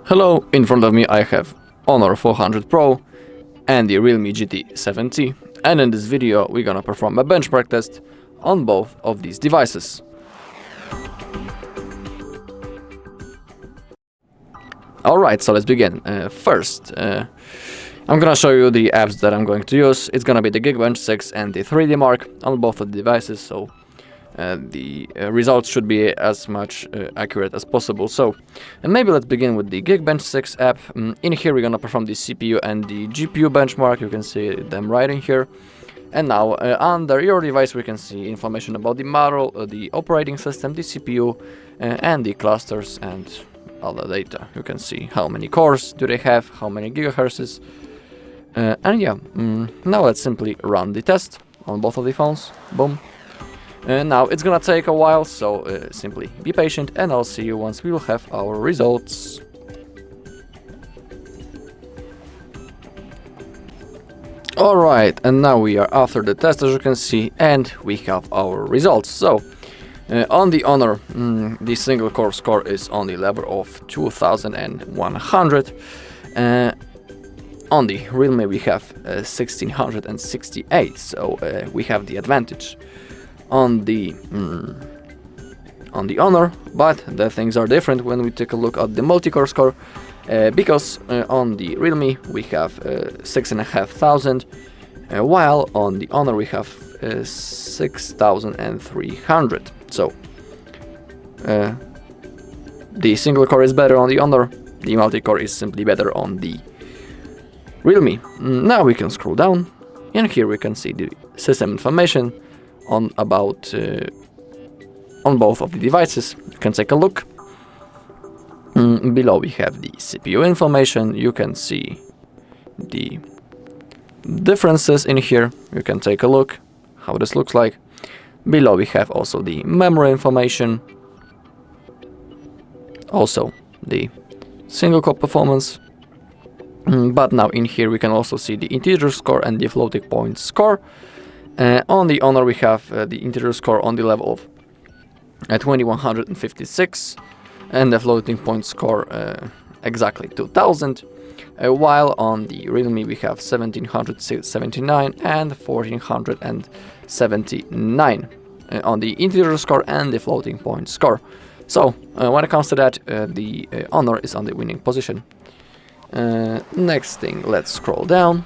Hello, in front of me I have Honor 400 Pro and the REALME GT 7T, and in this video we're gonna perform a benchmark test on both of these devices. Alright, so let's begin. First, I'm gonna show you the apps that I'm going to use. It's gonna be the Geekbench 6 and the 3D Mark on both of the devices, so the results should be as much accurate as possible. So maybe let's begin with the Geekbench 6 app. In here we're gonna perform the CPU and the GPU benchmark. You can see them right in here. And now under your device we can see information about the model, the operating system, the CPU and the clusters and other data. You can see how many cores do they have, how many gigahertz. And yeah, now let's simply run the test on both of the phones. Boom. Now it's gonna take a while, so simply be patient and I'll see you once we will have our results. Alright, and now we are after the test, as you can see, and we have our results. So on the Honor, the single core score is on the level of 2100. On the Realme we have 1668, so we have the advantage on the Honor, but the things are different when we take a look at the multi-core score, because on the Realme we have 6500, while on the Honor we have 6300. So the single core is better on the Honor, the multi-core is simply better on the Realme. Now we can scroll down, and here we can see the system information on both of the devices. You can take a look. Below we have the CPU information. You can see the differences in here. You can take a look how this looks like. Below we have also the memory information, also the single core performance. But now in here we can also see the integer score and the floating point score. On the Honor we have the integer score on the level of 2156 and the floating point score exactly 2000, while on the Realme we have 1779 and 1479 on the integer score and the floating point score. So when it comes to that, the Honor is on the winning position. Next thing, let's scroll down.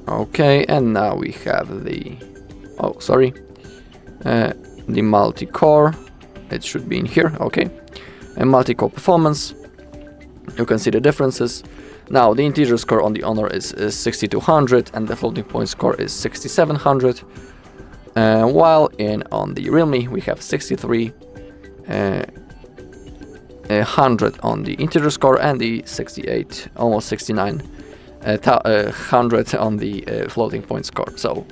Okay, and now we have the the multi-core. It should be in here. Okay, and multi-core performance. You can see the differences. Now the integer score on the Honor is 6200 and the floating point score is 6700, while on the Realme we have 6300 on the integer score and the 68, almost 6900 on the floating point score. So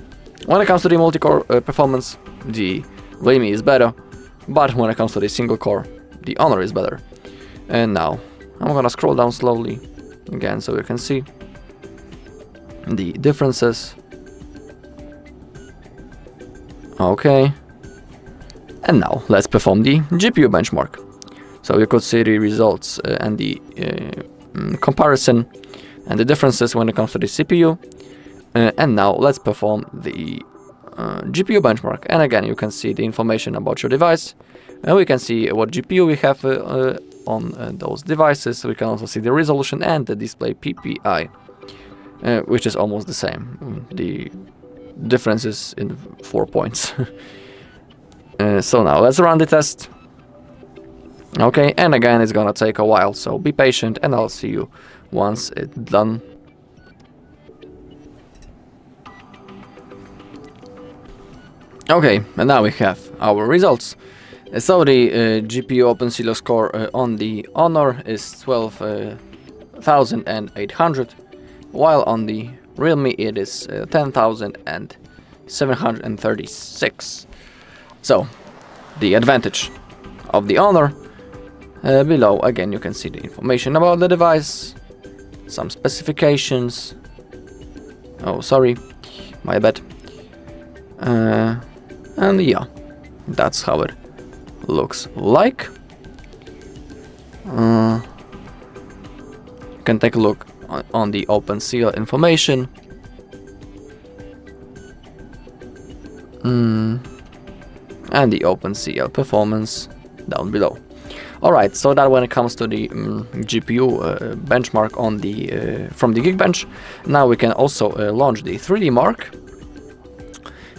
when it comes to the multi-core performance, the Realme is better, but when it comes to the single core, the Honor is better. And now I'm gonna scroll down slowly again so you can see the differences. Okay, and now let's perform the GPU benchmark. So you could see the results and the comparison and the differences when it comes to the CPU. And now let's perform the GPU benchmark. And again, you can see the information about your device. And we can see what GPU we have on those devices. We can also see the resolution and the display PPI, which is almost the same. The difference is in 4 points. So now let's run the test. Okay, and again it's gonna take a while, so be patient and I'll see you once it's done. Okay, and now we have our results. So the GPU OpenCL score on the Honor is 12,800, while on the Realme it is 10,736. So the advantage of the Honor. Below again you can see the information about the device, some specifications. Oh, sorry, my bad. And yeah, that's how it looks like. You can take a look on the OpenCL information. And the OpenCL performance down below. Alright, so that when it comes to the GPU benchmark on the from the Geekbench. Now we can also launch the 3D Mark.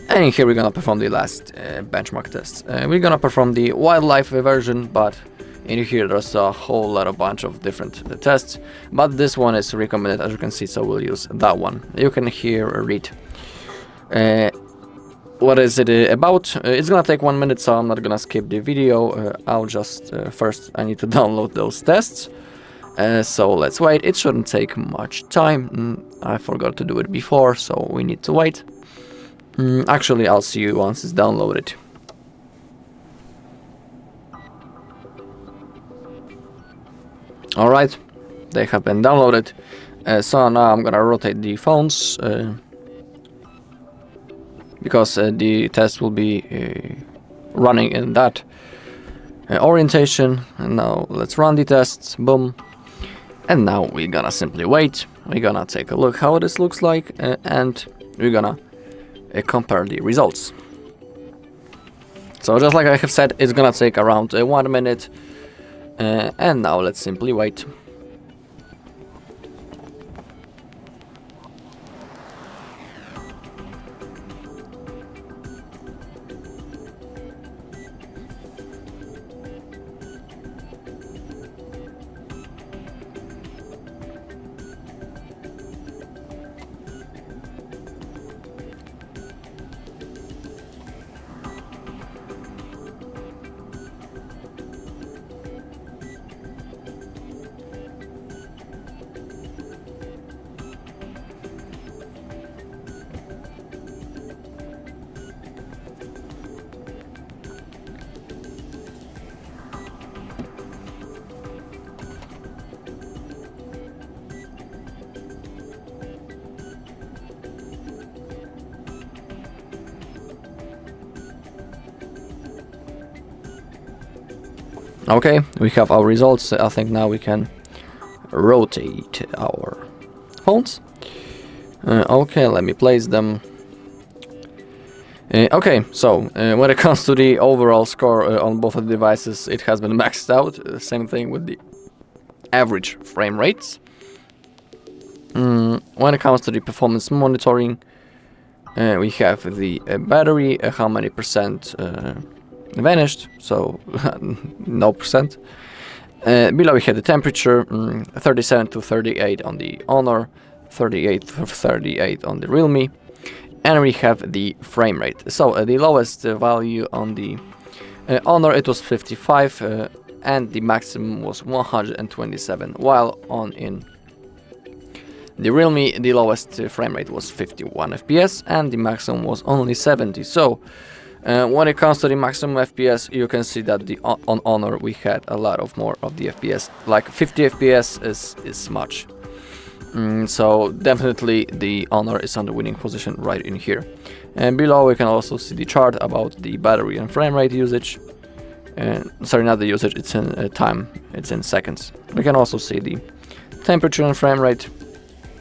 And in here we're gonna perform the last benchmark test. We're gonna perform the wildlife version, but in here there's a whole lot of bunch of different tests. But this one is recommended, as you can see, so we'll use that one. You can here read what is it about. It's gonna take 1 minute, so I'm not gonna skip the video. I'll just first I need to download those tests. So let's wait. It shouldn't take much time. I forgot to do it before, so we need to wait. Actually, I'll see you once it's downloaded. Alright, they have been downloaded. So now I'm gonna rotate the phones because the test will be running in that orientation. And now let's run the tests. Boom. And now we're gonna simply wait. We're gonna take a look how this looks like, and we're gonna compare the results. So just like I have said, it's gonna take around 1 minute, and now let's simply wait. Okay, we have our results. I think now we can rotate our phones. Okay, let me place them. Okay, so when it comes to the overall score on both of the devices, it has been maxed out. Same thing with the average frame rates. When it comes to the performance monitoring, we have the battery, how many percent vanished, so no percent. Below we have the temperature, 37 to 38 on the Honor, 38 to 38 on the Realme, and we have the frame rate. So the lowest value on the Honor, it was 55, and the maximum was 127, while in the Realme the lowest frame rate was 51 FPS and the maximum was only 70. So when it comes to the maximum FPS, you can see that on Honor we had a lot of more of the FPS, like 50 FPS is much. So definitely the Honor is on the winning position right in here. And below we can also see the chart about the battery and frame rate usage. Sorry, not the usage, it's in time, it's in seconds. We can also see the temperature and frame rate.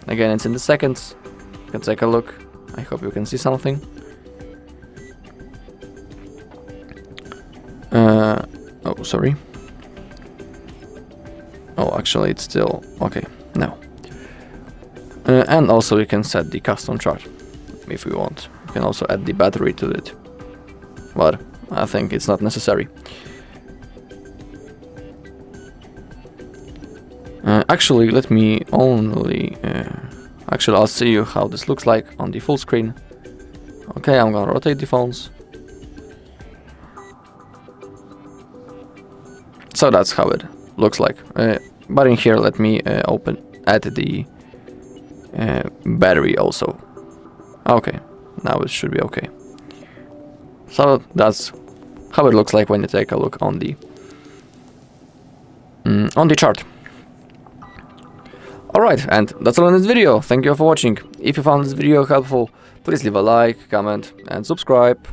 Again, it's in the seconds. You can take a look. I hope you can see something. Oh, sorry. Oh, actually, it's still okay. No. And also, you can set the custom chart if you want. You can also add the battery to it, but I think it's not necessary. Actually, let me only. Actually, I'll see you how this looks like on the full screen. Okay, I'm gonna rotate the phones. So that's how it looks like. But in here, let me add the battery also. Okay, now it should be okay. So that's how it looks like when you take a look on the chart. Alright, and that's all in this video. Thank you for watching. If you found this video helpful, please leave a like, comment and subscribe.